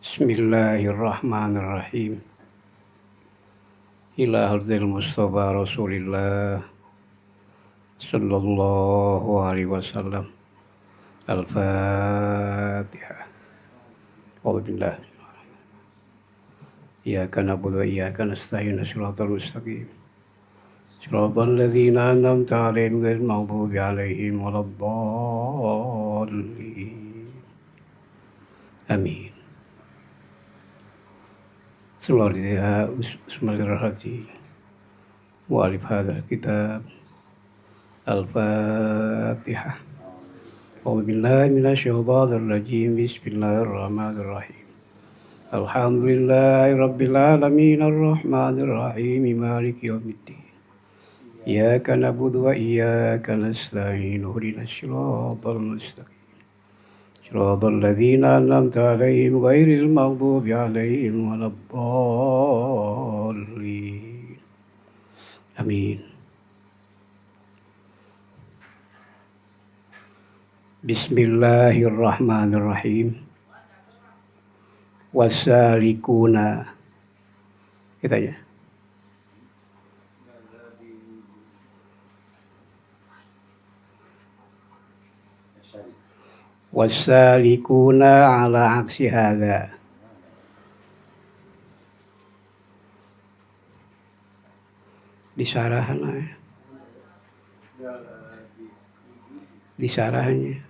Bismillahirrahmanirrahim. Ila hadzal Mustafa Rasulillah sallallahu alaihi wasallam. Al-Fatihah. Alhamdulillah. Iyyaka na'budu wa iyyaka nasta'in. Shiratal mustaqim. Shiratal ladzina an'amta 'alaihim ghairil maghdubi 'alaihim waladdallin. Amin. Bismillahirrahmanirrahim. Mu'alif hadzal kitab. Al-Fatihah. A'udzubillahi minasyaitonir rajim. Bismillahirrahmanirrahim. Alhamdulillahi rabbil alamin arrahmanir rahim maliki yaumiddin. Iyyaka na'budu wa iyyaka nasta'in. Ihdinas siratal mustaqim. Shiratal ladzina an'amta 'alaihim ghairil maghdubi 'alaihim waladdallin. Amin. Bismillahirrahmanirrahim. Wasalikuna. Kita ya. Wasalikuna ala aksi hadza. Disarahan disarahannya.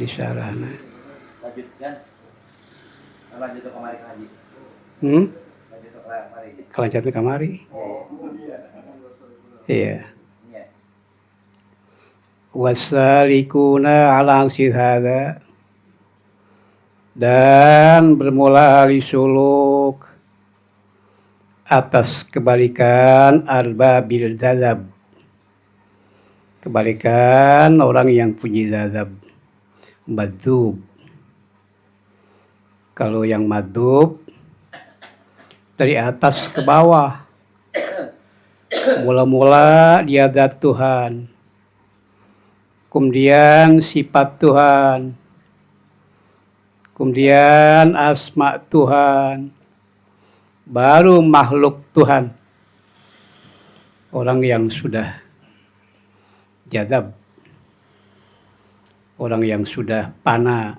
Disarahan. Lanjutkan. Lanjut ke kamari haji. Lanjut ke kamari. Kelanjut ke kamari. Iya. Wasalikuna ala aksi hadza. Dan bermula ahli suluk atas kebalikan arbabil dzadzab. Kebalikan orang yang punya dzadzab. Madzub. Kalau yang madzub dari atas ke bawah. Mula-mula dia zat Tuhan. Kemudian sifat Tuhan. Kemudian asma Tuhan. Baru makhluk Tuhan. Orang yang sudah jadzab. Orang yang sudah fana.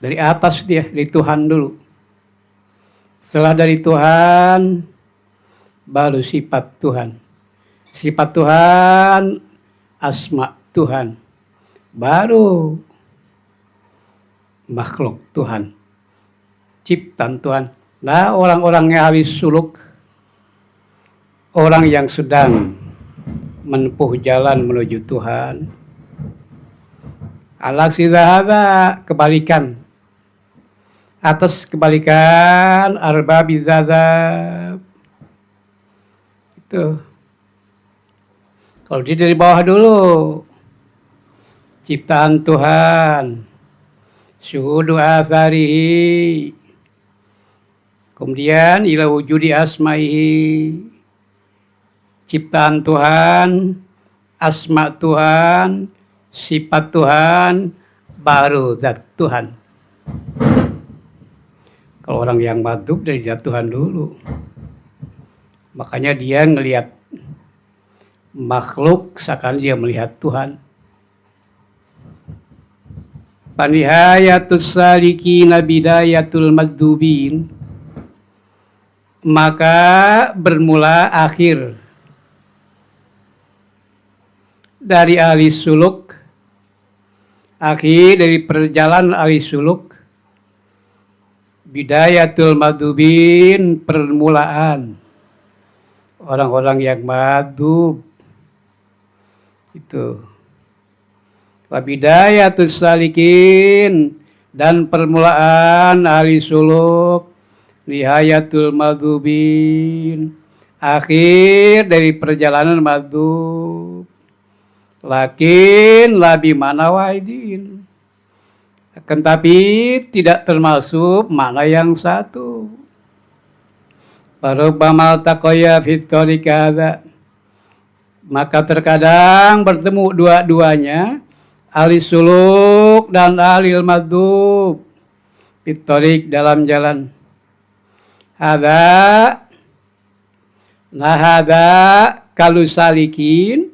Dari atas dia, dari Tuhan dulu. Setelah dari Tuhan, baru sifat Tuhan. Sifat Tuhan, asma Tuhan. Baru makhluk Tuhan. Ciptaan Tuhan. Nah, orang-orangnya habis suluk. Orang yang sedang menempuh jalan menuju Tuhan. Ala sidahada kebalikan. Atas kebalikan arbabi dzadzab. Itu. Kalau dia dari bawah dulu. Ciptaan Tuhan. Syuhudu atharihi. Kemudian ila wujudi asma'ihi. Ciptaan Tuhan. Asma Tuhan. Sifat Tuhan, baru zat Tuhan. Kalau orang yang madzub dari zat Tuhan dulu. Makanya dia ngelihat makhluk seakan dia melihat Tuhan. Panihayatus salikina bidayatul madzubin. Maka bermula akhir dari ahli suluk. Akhir dari perjalanan ahli suluk. Bidayatul madzubin, permulaan. Orang-orang yang madzub. Itu. Wa bidayatul salikin. Dan permulaan ahli suluk. Nihayatul madzubin. Akhir dari perjalanan madzub. Lakin labi mana waidin. Akan tapi tidak termasuk makna yang satu. Farubbama taqaya fit tariqah. Maka terkadang bertemu dua-duanya ahli suluk dan ahli madhub fitorik dalam jalan. Hada kalau salikin,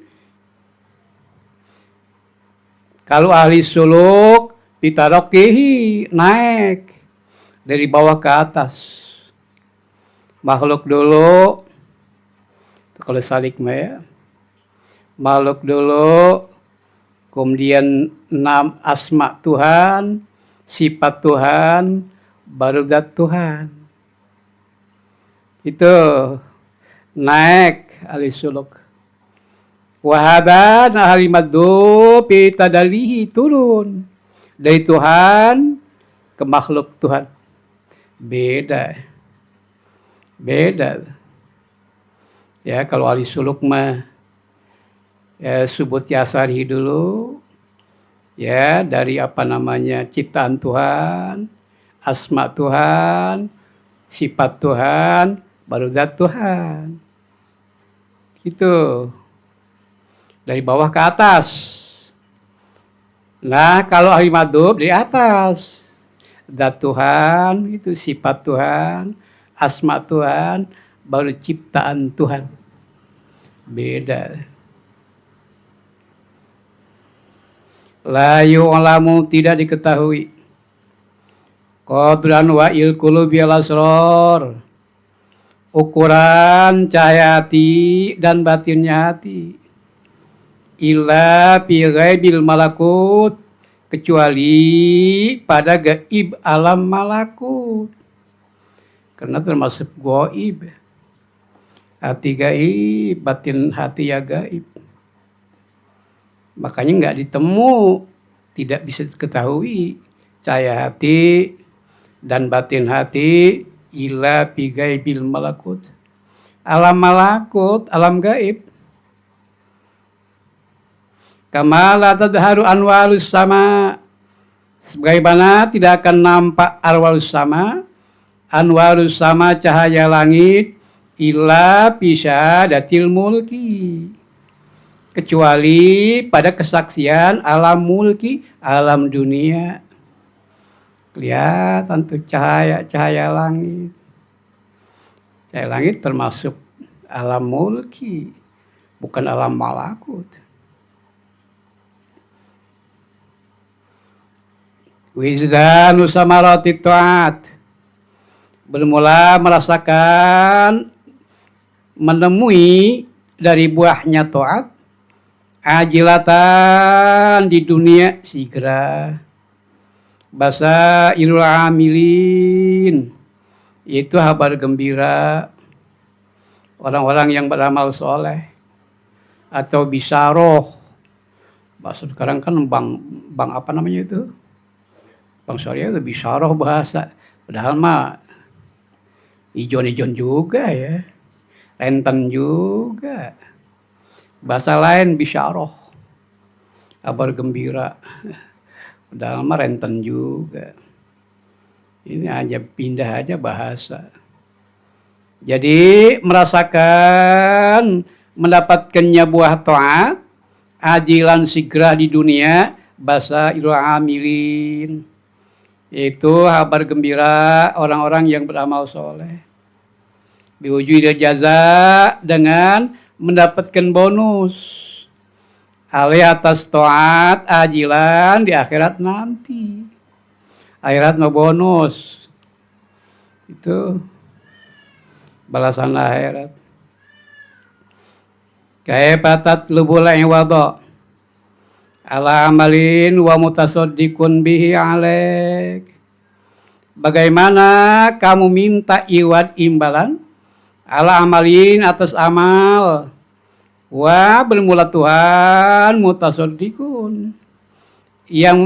kalau ahli suluk pitarokihi naik dari bawah ke atas. Makhluk dulu, kalau salik ya, makhluk dulu, kemudian asma Tuhan, sifat Tuhan, baru zat Tuhan. Itu naik ahli suluk. Wahaban ahli madhub tadalihi turun dari Tuhan ke makhluk Tuhan. Beda. Ya kalau ahli suluk mah ya subut yasari dulu. Ya dari ciptaan Tuhan, asma Tuhan, sifat Tuhan, baru zat Tuhan. Gitu. Dari bawah ke atas. Nah, kalau ahli madhub di atas. Zat Tuhan, itu sifat Tuhan, asma Tuhan, baru ciptaan Tuhan. Beda. La yu'lamu tidak diketahui. Qadran wa ilqulubi al-asrar. Ukuran cahaya hati dan batinnya hati. Illa fi ghaibil malakut, kecuali pada gaib alam malakut. Karena termasuk gaib. Hati gaib, batin hati ya gaib. Makanya nggak ditemu, tidak bisa diketahui cahaya hati dan batin hati illa fi ghaibil malakut. Alam malakut, alam gaib. Kama la tadharu anwarus sama, sebagaimana tidak akan nampak arwalus sama cahaya langit illa bisyadatil mulki, kecuali pada kesaksian alam mulki, alam dunia. Kelihatan tuh cahaya langit. Cahaya langit termasuk alam mulki, bukan alam malakut. Wijdanu samarati ta'at, bermula merasakan, menemui dari buahnya ta'at, ajilatan di dunia segera. Basa irul amilin, itu kabar gembira orang-orang yang beramal soleh. Atau bisaroh, bahasa sekarang kan bang apa namanya itu? Bang Surya itu bisaroh bahasa. Padahal mah ijon-ijon juga ya. Renten juga. Bahasa lain bisaroh. Kabar gembira. Padahal mah renten juga. Ini aja pindah aja bahasa. Jadi merasakan mendapatkannya buah ta'at, ajilan segera di dunia, bahasa irul amilin. Itu kabar gembira orang-orang yang beramal soleh. Biwujudil jaza, dengan mendapatkan bonus. Alih atas ta'at ajilan di akhirat nanti. Akhirat no bonus. Itu balasan akhirat. Kaifatat lubul iwada ala amalin wa mutasaddiqun bihi alaik. Bagaimana kamu minta iwad imbalan ala amalin atas amal, wa bermula Tuhan mutasaddiqun yang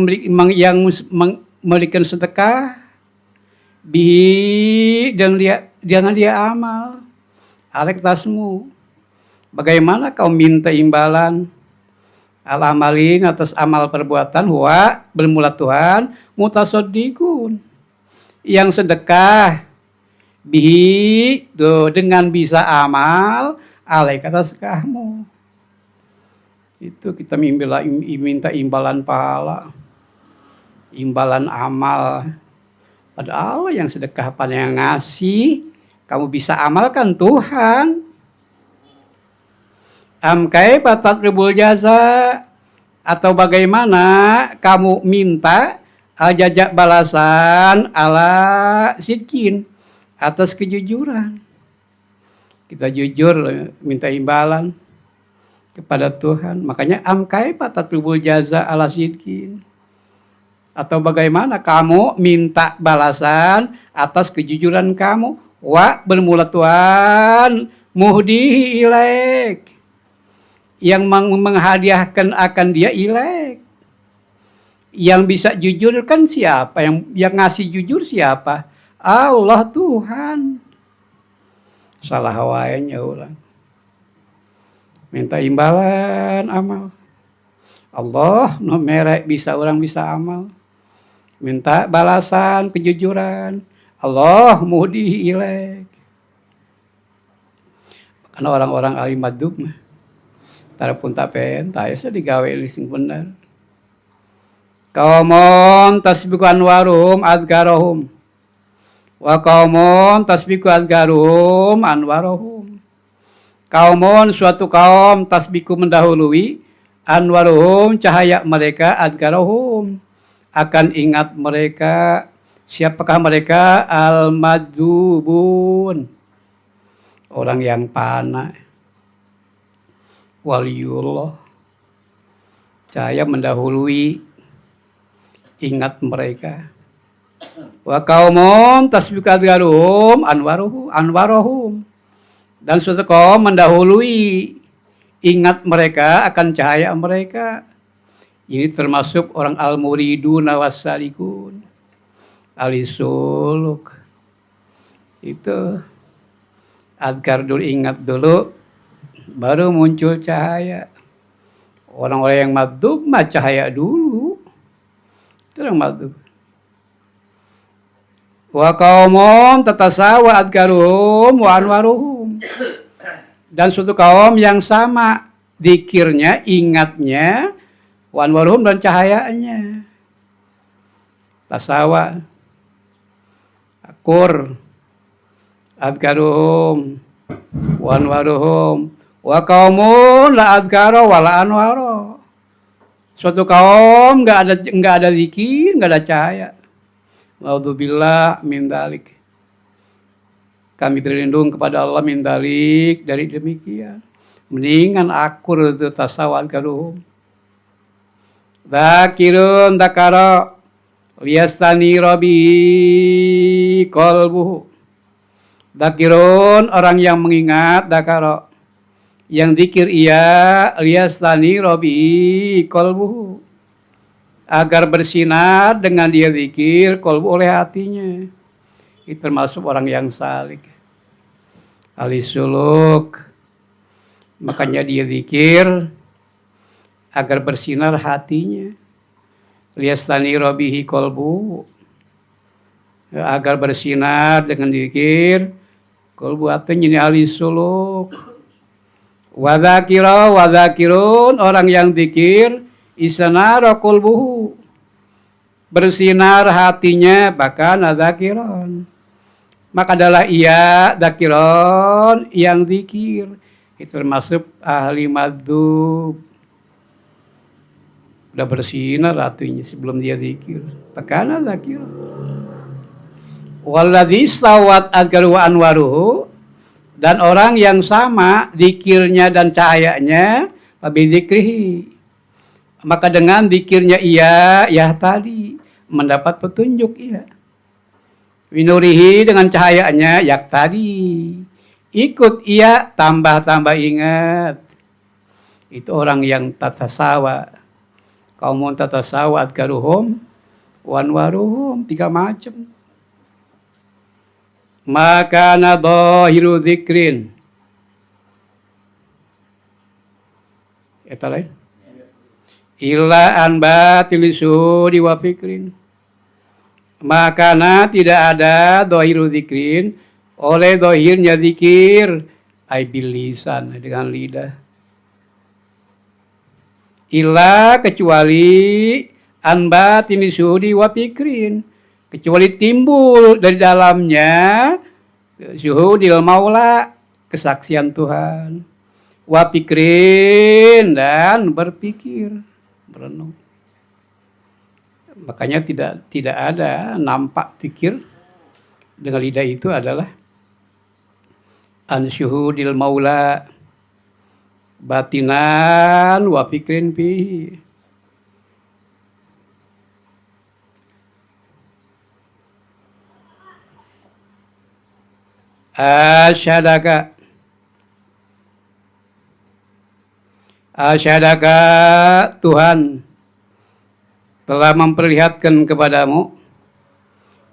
memberikan sedekah bihi dan jangan dia amal alaik tasmu. Bagaimana kau minta imbalan al-amalin atas amal perbuatan, wa bermula Tuhan mutasaddiqun yang sedekah bihi dengan bisa amal alaik atas kamu. Itu kita minta imbalan pahala, imbalan amal. Padahal yang sedekah pada yang ngasih, kamu bisa amalkan Tuhan. Am kaifa tatlubul jaza, atau bagaimana kamu minta jajak balasan ala sidkin, atas kejujuran. Kita jujur minta imbalan kepada Tuhan. Makanya am kaifa tatlubul jaza ala sidkin. Atau bagaimana kamu minta balasan atas kejujuran kamu. Wa bermula Tuhan muhdihi ilaik. Yang menghadiahkan akan dia ilaik. Yang bisa jujur kan siapa? Yang ngasih jujur siapa? Allah Tuhan. Salah hawainya orang. Minta imbalan amal. Allah no merek bisa orang bisa amal. Minta balasan kejujuran. Allah muhdihi ilaik. Karena orang-orang alim madhub mah. Tarapun tapen, tayasa digawe lising bener. Kaumun tasbiku anwarum adgarahum. Wa kaumun tasbiku adgarum anwaruhum. Kaumun suatu kaum tasbiku mendahului anwaruhum cahaya mereka adgaruhum akan ingat mereka. Siapakah mereka? Al-madzubun, orang yang panah. Waliullah, cahaya mendahului ingat mereka. Wa kaumun tasbiku adgaruhum anwaruhum, dan suatu kaum mendahului ingat mereka akan cahaya mereka. Ini termasuk orang al-muridun wassalikun, alisuluk. Itu adkar dulu, ingat dulu, baru muncul cahaya. Orang-orang yang madhub mah cahaya dulu. Itu orang madhub. Wa kaumun tatasawa adkaruhum wa anwaruhum, dan suatu kaum yang sama dikirnya, ingatnya, wa anwaruhum, dan cahayanya. Tasawa, akur, adkaruhum, wa anwaruhum, wa kaumun la adkaro wa la anwaro. Suatu kaum enggak ada zikir, enggak ada cahaya. Naudzubillah min dalik. Kami berlindung kepada Allah min dalik, dari demikian. Mendingan akur itu tasawal karuhum. Dzakirun dzakara liyastani rabbi qalbuhu. Dzakirun orang yang mengingat, dzakara yang zikir ia, liyastani rabbi qalbuhu, agar bersinar dengan dia zikir kolbu oleh hatinya. Itu termasuk orang yang salik, alisuluk. Makanya dia zikir agar bersinar hatinya. Liyastani rabbihi kolbu, agar bersinar dengan zikir kolbu hatinya. Ini alisuluk. Wadzakira wadzakirun, orang yang zikir isanara qalbuhu, bersinar hatinya, bahkan adzakiron. Maka adalah ia dzakiron yang zikir. Itu termasuk ahli madzhub. Udah bersinar hatinya sebelum dia zikir, bahkan adzakiron. Walladzi stawat adkaru anwaruhu, dan orang yang sama zikirnya dan cahayanya, fabidzikrihi, maka dengan zikirnya ia, ya tadi, mendapat petunjuk ia. Winurihi, dengan cahayanya, ya tadi, ikut ia, tambah-tambah ingat. Itu orang yang tatasawa. Kaumun tatasawa adkaruhum wanwaruhum, 3 macam. Maka nadhahiru dzikrin. Eta lain. Illa an batil sudi wa fikrin. Makana tidak ada dhahiru dzikrin, oleh dhahirnya zikir, ai bil lisan, dengan lidah. illa kecuali an batini syuhudi wa fikrin, kecuali timbul dari dalamnya syuhudil maula, kesaksian Tuhan, wa fikrin, dan berpikir, merenung. Makanya tidak ada nampak pikir dengan lidah itu adalah an syuhudil maula batinan wa fikrin fihi. Asyhadaka Tuhan telah memperlihatkan kepadamu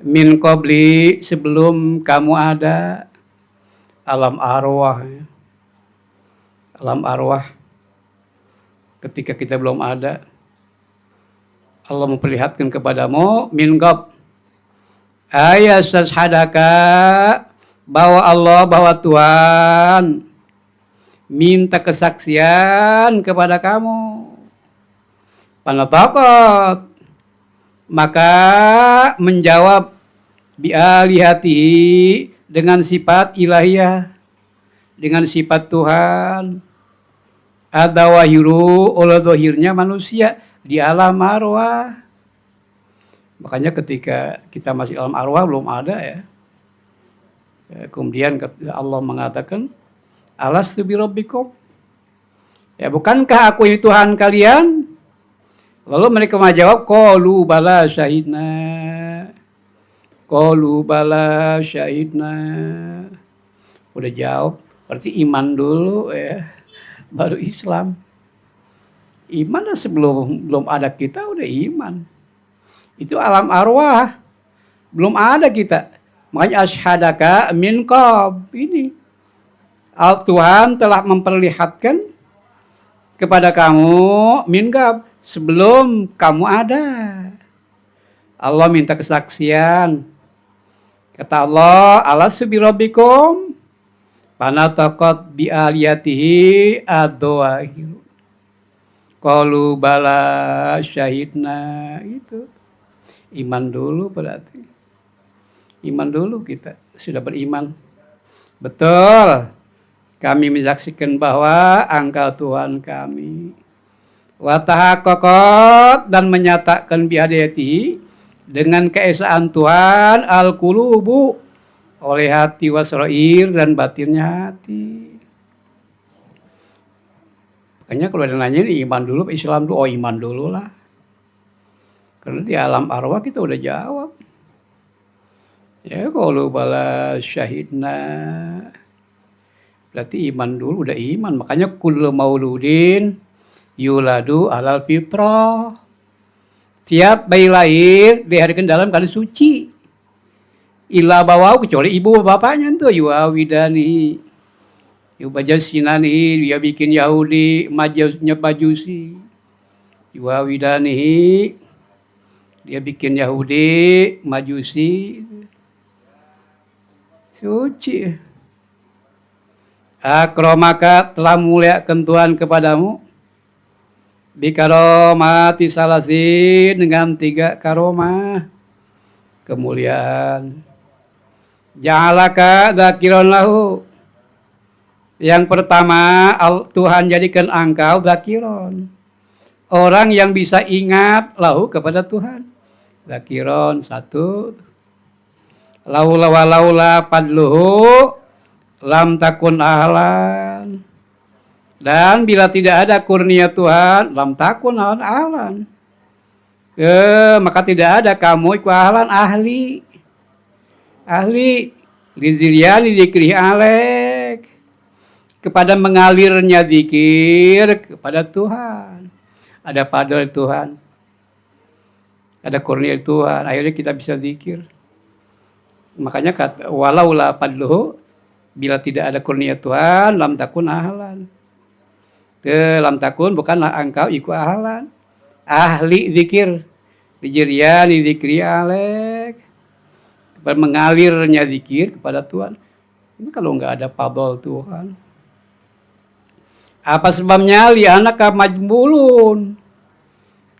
min qabli, sebelum kamu ada, alam arwah. Alam arwah ketika kita belum ada, Allah memperlihatkan kepadamu min qabl ayasyhadaka, bahwa Tuhan minta kesaksian kepada kamu. Panataqat, maka menjawab bi'alihatihi, dengan sifat ilahiyah, dengan sifat Tuhan. Ada wahiru, oleh dohirnya manusia di alam arwah. Makanya ketika kita masih alam arwah belum ada ya. Kemudian Allah mengatakan, alastu birabbikum, ya bukankah aku ini Tuhan kalian? Lalu mereka menjawab, qalu bala syahidna. Qalu bala syahidna. Udah jawab, berarti iman dulu ya, baru Islam. Iman sebelum belum ada kita udah iman. Itu alam arwah, belum ada kita. Makanya asyhadaka min qabl, ini Tuhan telah memperlihatkan kepada kamu min qabl, sebelum kamu ada. Allah minta kesaksian. Kata Allah, alastu birabbikum, panataqat bi'aliyatihi ad-dawahir. Qalu bala syahidna. Itu iman dulu berarti. Iman dulu, kita sudah beriman. Betul, kami menyaksikan bahwa Engkau Tuhan kami. Wa tahaqqaqat, dan menyatakan bihadiyati, dengan keesaan Tuhan, al-qulubu, oleh hati, wasrair, dan batinnya hati. Makanya kalau ada nanya ini iman dulu, Islam dulu, oh iman dulu lah. Karena di alam arwah kita udah jawab. Ya, kalau bala syahidna, berarti iman dulu, udah iman. Makanya kullu mauludin yuladu alal fitrah. Tiap bayi lahir dilahirkan dalam keadaan suci. Illa bawau, kecuali ibu bapaknya tuh yuawidani, yubajasinani, dia bikin Yahudi, majusnya Majusi. Yuawidani, dia bikin Yahudi, Majusi. Suci. Akramaka, telah muliakan Tuhan kepadamu, bikaromati salasin, dengan 3 karomah kemuliaan. Ja'alaka dzakiran lahu, yang pertama Tuhan jadikan engkau dzakiron, orang yang bisa ingat lahu, kepada Tuhan. Dzakiron, 1. Laula walaula padluhu lam takun ahlan, dan bila tidak ada kurnia Tuhan, lam takun ahlan, maka tidak ada kamu iku ahlan, ahli liziryani dzikri alek, kepada mengalirnya zikir kepada Tuhan. Ada padel Tuhan, ada kurnia Tuhan, akhirnya kita bisa zikir. Makanya kata walaula padluhu, bila tidak ada kurnia Tuhan, lam takun ahlan. Lam takun, bukanlah engkau iku ahlan, ahli zikir, lijiryani zikri alek, mengalirnya zikir kepada Tuhan. Ini kalau nggak ada fadl Tuhan. Apa sebabnya? Li'annaka majbulun.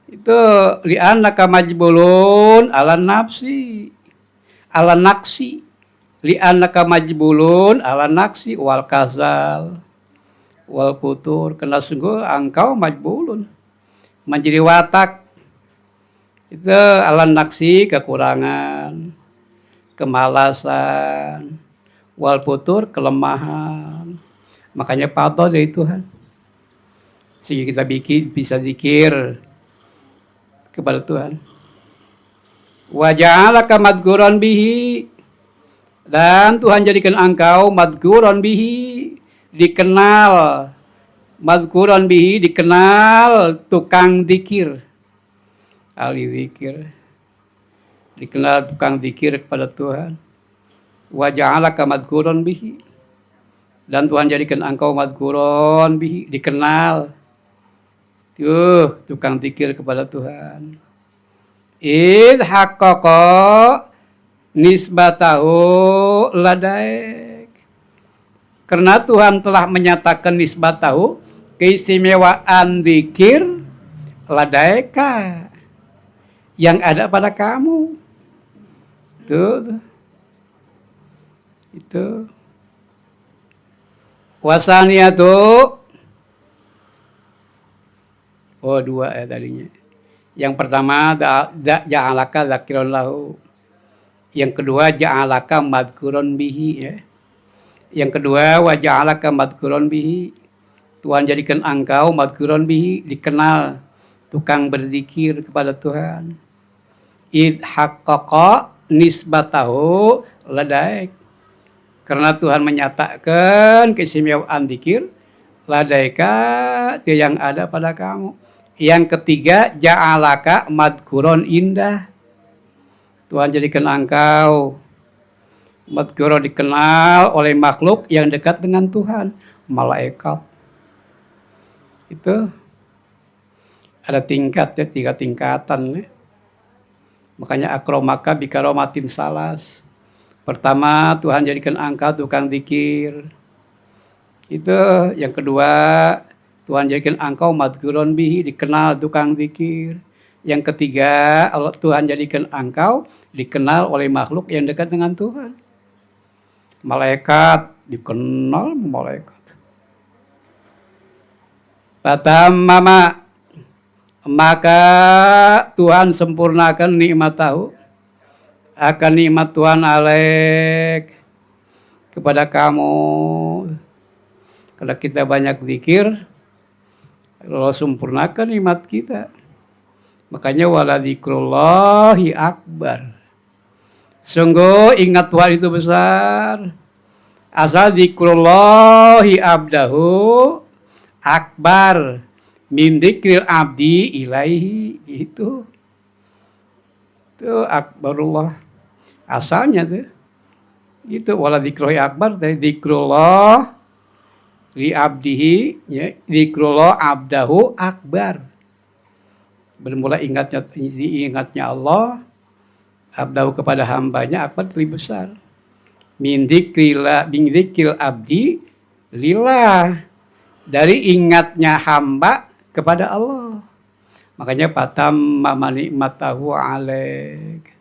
Itu li'annaka majbulun ala nafsi. Ala naksi. Li'annaka majbulun ala naksi wal kasal wal futur. Karena sungguh engkau majbulun. Menjadi watak. Itu ala naksi kekurangan. Kemalasan. Wal futur kelemahan. Makanya patuh dari Tuhan. Sehingga kita bisa zikir kepada Tuhan. Wa ja'alaka madhkuran bihi. Dan Tuhan jadikan engkau madhkuran bihi, dikenal. Madhkuran bihi, dikenal tukang zikir. Ahli zikir. Dikenal tukang zikir kepada Tuhan. Wa ja'alaka madhkuran bihi. Dan Tuhan jadikan engkau madhkuran bihi, dikenal. Tukang zikir kepada Tuhan. Id haqqaqa nisbatahu ladaik. Karena Tuhan telah menyatakan nisbatahu, keistimewaan zikir ladaika, yang ada pada kamu. Itu. Wasaniyatu. Oh, dua ya tadinya. Yang pertama ja'alaka dzakirun lahu. Yang kedua ja'alaka madhkuron bihi ya. Yang kedua wa ja'alaka madhkuron bihi. Tuhan jadikan engkau madhkuron bihi, dikenal tukang berzikir kepada Tuhan. Id haqqaqa nisbatahu ladaik. Karena Tuhan menyatakan keistimewaan zikir ladaika, yang ada pada kamu. Yang ketiga ja'alaka madhkuron indah. Tuhan jadikan engkau madhkuron, dikenal oleh makhluk yang dekat dengan Tuhan, malaikat. Itu ada tingkatnya, 3 tingkatan ya. Makanya akromaka bikaromatin salas. Pertama, Tuhan jadikan engkau tukang zikir. Itu. Yang kedua, Tuhan jadikan engkau madhkuron bihi, dikenal tukang zikir. Yang ketiga, Tuhan jadikan engkau dikenal oleh makhluk yang dekat dengan Tuhan. Malaikat, dikenal malaikat. Fatamama, maka Tuhan sempurnakan nikmat tahu, akan nikmat Tuhan alaik kepada kamu. Kalau kita banyak zikir, Allah sempurnakan nikmat kita. Makanya wala dzikrullahi akbar. Sungguh ingat Tuhan itu besar. Asal dzikrullahi abdahu akbar min dzikril abdi ilaihi. Itu akbarullah. Asalnya tuh. Itu wala dzikrullahi akbar dari dzikrullah li abdihi ya, dzikrullah abdahu akbar. Bermula ingatnya Allah abdahu kepada hambanya akbar lebih besar. Min dzikril abdi lillah, dari ingatnya hamba kepada Allah. Makanya patam nikmatahu alaik.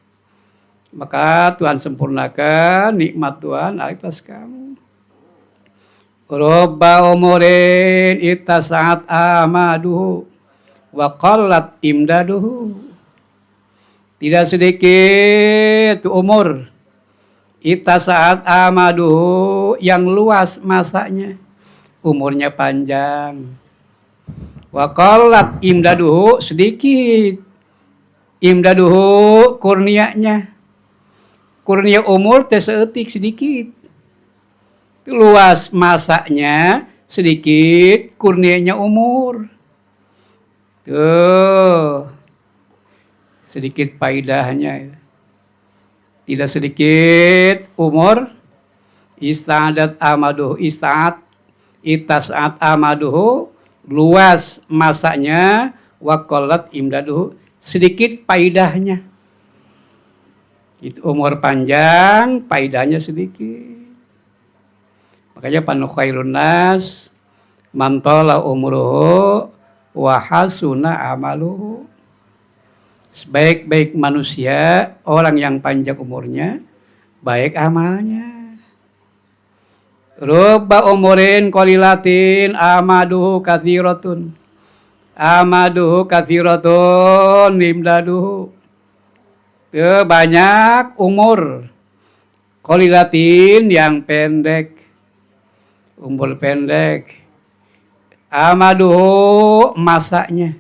Maka Tuhan sempurnakan nikmat Tuhan atas kamu. Robba umurin itasa'at amaduhu wa qallat imdaduhu. Tidak sedikit umur itasa'at amaduhu, yang luas masanya, umurnya panjang. Wa qallat imdaduhu, sedikit imdaduhu kurnianya. Kurnia umur teseetik sedikit. Luas masanya sedikit, kurnianya umur. Tuh. Sedikit faedahnya. Tidak sedikit umur. Istadat amaduhu, itasat amaduhu, luas masanya, waqallat imdaduhu, sedikit faedahnya. Itu umur panjang, faedahnya sedikit. Makanya panu khairun nas Man tala umruhu wa hasuna amaluhu. Sebaik-baik manusia, orang yang panjang umurnya, baik amalnya. Rubba umurin qalilatin amaduhu katsiratun. Amaduhu katsiratun limdaduhu. Banyak umur. Qalilatin yang pendek. Umur pendek. Amaduhu masanya.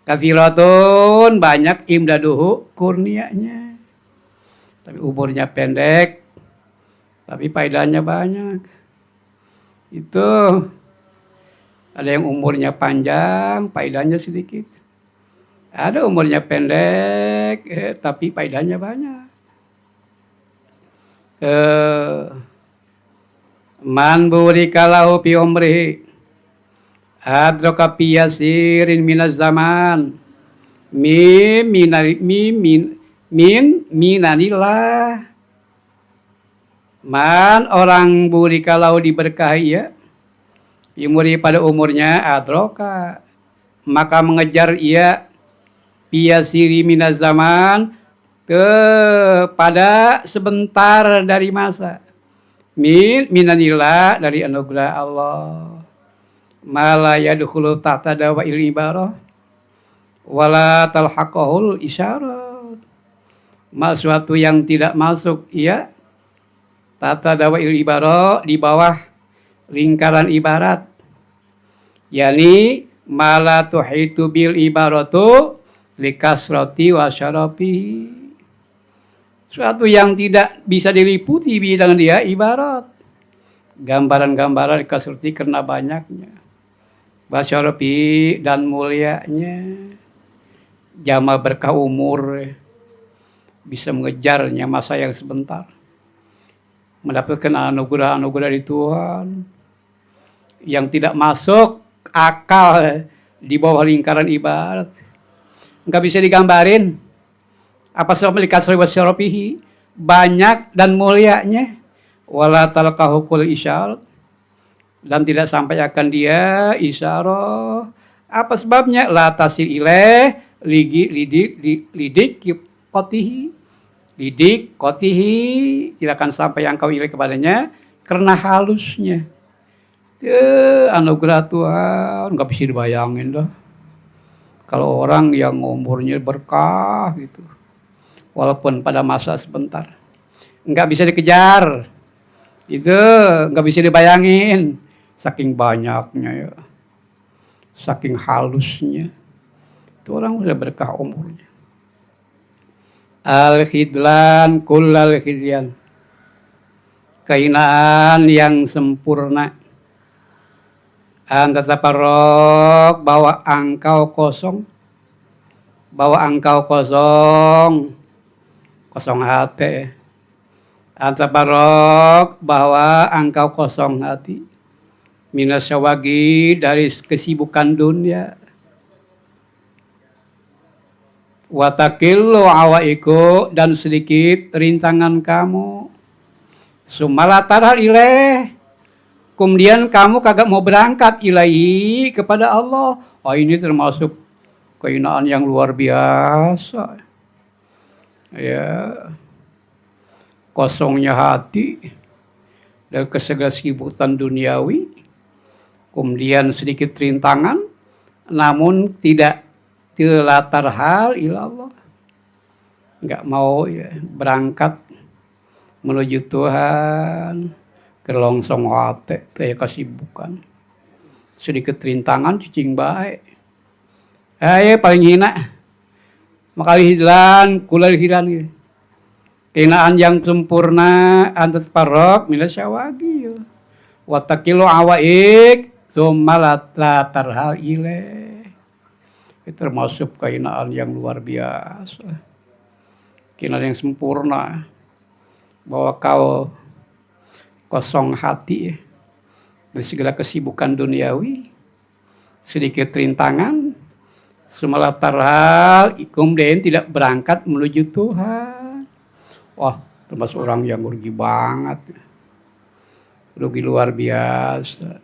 Katsiratun banyak imdaduhu kurnianya. Tapi umurnya pendek, tapi faedahnya banyak. Itu ada yang umurnya panjang, faedahnya sedikit. Ada umurnya pendek, tapi faedahnya banyak. Man burika lahu fi umrihi adraka fi yasirin minaz zaman min minanillah. Man orang burika lahu diberkahi ya umuri pada umurnya adraka maka mengejar ia fi yasiri minaz zaman pada sebentar dari masa minanillah dari anugerah Allah. Mala yadkhulu tahta dawa'il ibarah wala talhaqahul isyarat. Suatu yang tidak masuk ia tahta dawa'il ibarah di bawah lingkaran ibarat. Yani mala tuhitu bil ibaratu likasrati wa syarafi. Suatu yang tidak bisa diliputi bidang dia ibarat. Gambaran-gambaran kasrati karena banyaknya. Basyarafi dan mulianya. Jama berkah umur bisa mengejarnya masa yang sebentar. Mendapatkan anugerah-anugerah dari Tuhan yang tidak masuk akal di bawah lingkaran ibarat. Enggak bisa digambarin. Apa sebab likasri wasyarafihi banyak dan mulianya wala talqahul isyarat dan tidak sampai akan dia isyarah. Apa sebabnya? La tasil ilaih lidik kotihi tidak akan sampai engkau ilaih kepadanya karena halusnya. Anugerah Tuhan nggak bisa dibayangin dah. Kalau orang yang umurnya berkah gitu, walaupun pada masa sebentar, nggak bisa dikejar, itu nggak bisa dibayangin. Saking banyaknya ya, saking halusnya, itu orang udah berkah umurnya. Al-khidlan kullal khidyan, keinaan yang sempurna. Anta taparrok bahwa engkau kosong, kosong hati. Anta taparrok bahwa engkau kosong hati. Minasyawagi dari kesibukan dunia. Watakillu awaiku dan sedikit rintangan kamu. Sumalatarhal ilaih. Kemudian kamu kagak mau berangkat ilahi kepada Allah. Oh ini termasuk keinaan yang luar biasa. Ya. Kosongnya hati dari segala kesibukan duniawi. Kemudian sedikit rintangan, namun tidak telatar hal ilallah. Enggak mau ya, berangkat menuju Tuhan, kelongsong hati, kayak kesibukan. Sedikit rintangan, cicing baik. Paling hina. Makali hilan, kulal hilan. Kehinaan yang sempurna, antas parok, minasyawagi. Watakilu awaik, sumalatar hal ilaih. Itu termasuk kehinaan yang luar biasa. Kehinaan yang sempurna. Bahwa kau kosong hati dari segala kesibukan duniawi. Sedikit rintangan. Sumalatar hal, kemudian tidak berangkat menuju Tuhan. Wah, termasuk orang yang rugi banget. Rugi luar biasa.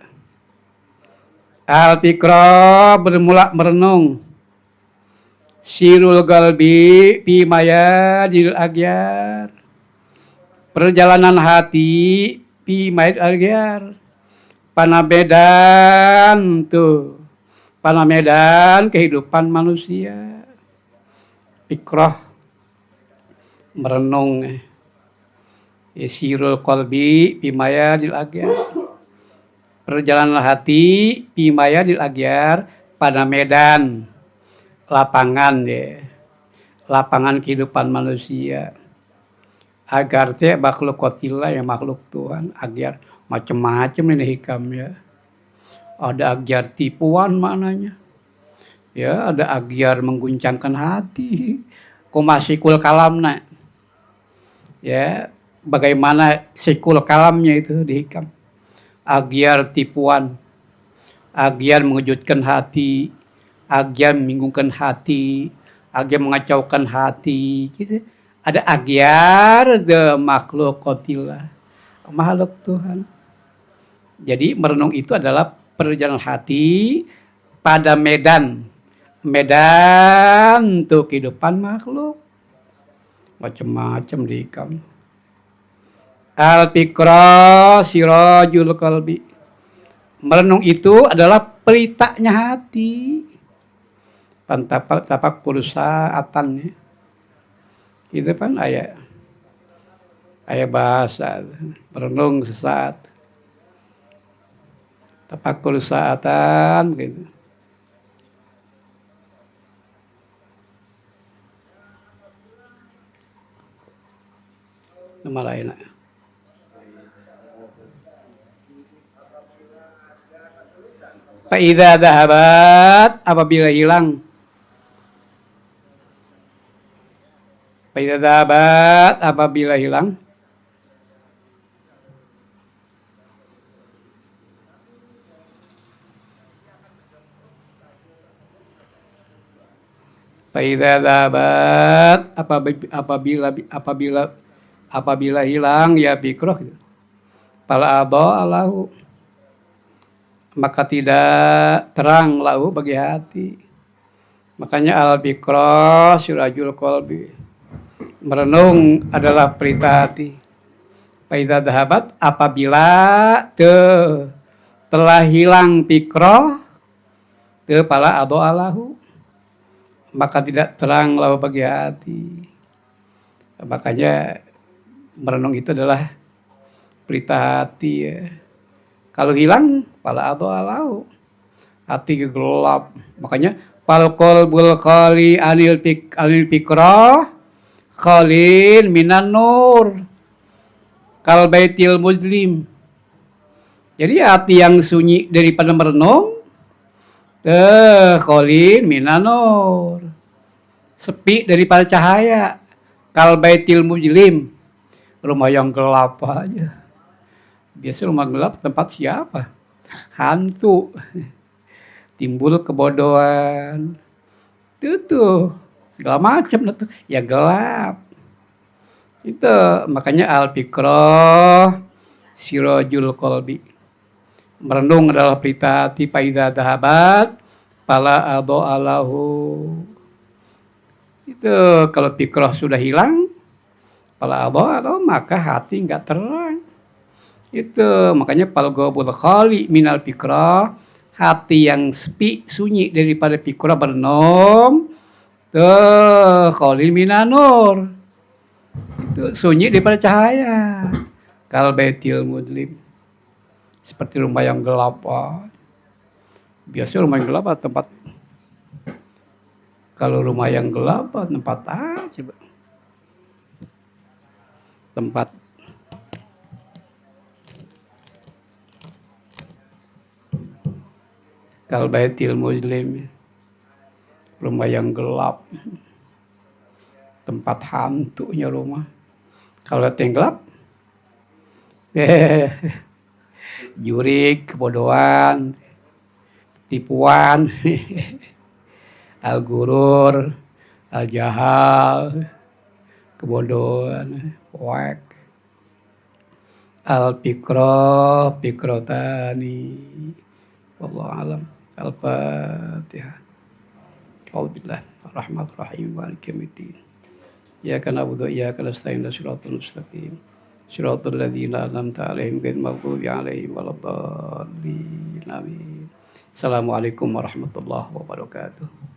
Al-Fikra bermula merenung. Sirul galbi pimaya dil agyar. Perjalanan hati pimaya agyar. Panamedan tuh. Panamedan kehidupan manusia. Fikrah merenung. Sirul qalbi pimaya dil agyar. Perjalanan hati pimaya dil agyar pada medan lapangan ya. Lapangan kehidupan manusia. Agar teh makhluk kotillah yang makhluk Tuhan agar macam-macam ini hikamnya. Ada agar tipuan maknanya. Ya, ada agar mengguncangkan hati. Kumasikul kalamna. Ya, bagaimana sikul kalamnya itu dihikam. Agar tipuan, agar mengejutkan hati, agar membingungkan hati, agar mengacaukan hati, gitu. Ada agar the makhluk kotillah, makhluk Tuhan. Jadi merenung itu adalah perjalanan hati pada medan untuk kehidupan makhluk. Macam-macam dihikam. Al-Fikra sirajul qalbi. Merenung itu adalah peritanya hati. Tapak saatan. Itu kan ayat bahasa. Merenung sesaat. Tapak saatan gitu. Nama lain. Fa'idha dhahabat, apabila hilang. Fa'idha dhahabat, apabila hilang. Fa'idha dhahabat, apabila hilang ya fikroh. Fala adha'alahu. Maka tidak terang lahu bagi hati. Makanya al-fikra surajul qalbi. Merenung adalah perita hati. Fa'idha dhahabat, apabila telah hilang fikra, fala adha'alahu. Maka tidak terang lahu bagi hati. Makanya merenung itu adalah perita hati ya. Kalau hilang, pala adha'alahu. Hati gelap. Makanya fal qalbul khali anil fikra khalin minan nur. Kal baitil mujlim. Jadi hati yang sunyi daripada merenung, khalin minan nur. Sepi daripada cahaya. Kal baitil mujlim. Rumah yang gelap aja. Biasa rumah gelap tempat siapa? Hantu. Timbul kebodohan. Itu segala macam itu. Ya gelap. Itu makanya al-fikra sirajul qalbi. Merenung adalah perita hati fa'idha dhahabat fala adha'alahu. Itu kalau fikra sudah hilang, fala adha'alahu maka hati enggak terang. Itu makanya fal qalbul khali minal fikra, hati yang sepi sunyi daripada fikra berenung, khali minan nur. Itu sunyi daripada cahaya. Kal baitil mudlim. Seperti rumah yang gelap. Biasa rumah yang gelap tempat. Kalau rumah yang gelap tempat coba. Tempat kal baitil mudlim. Rumah yang gelap. Tempat hantunya rumah. Kalau yang gelap, jurik, kebodohan, tipuan, al-gurur, al-jahal, kebodohan, wak, al-fikra, fikrotani, Wallahu alam. Al-Fatihah. Alhamdulillah. Ar-Rahmanir-Rahim. Maliki yaumiddin. Iyyaka na'budu wa iyyaka nasta'in. Shiratal mustaqim. Shiratal ladzina an'amta 'alaihim ghairil maghdubi 'alaihim waladdallin. Amin. Assalamualaikum warahmatullahi wabarakatuh.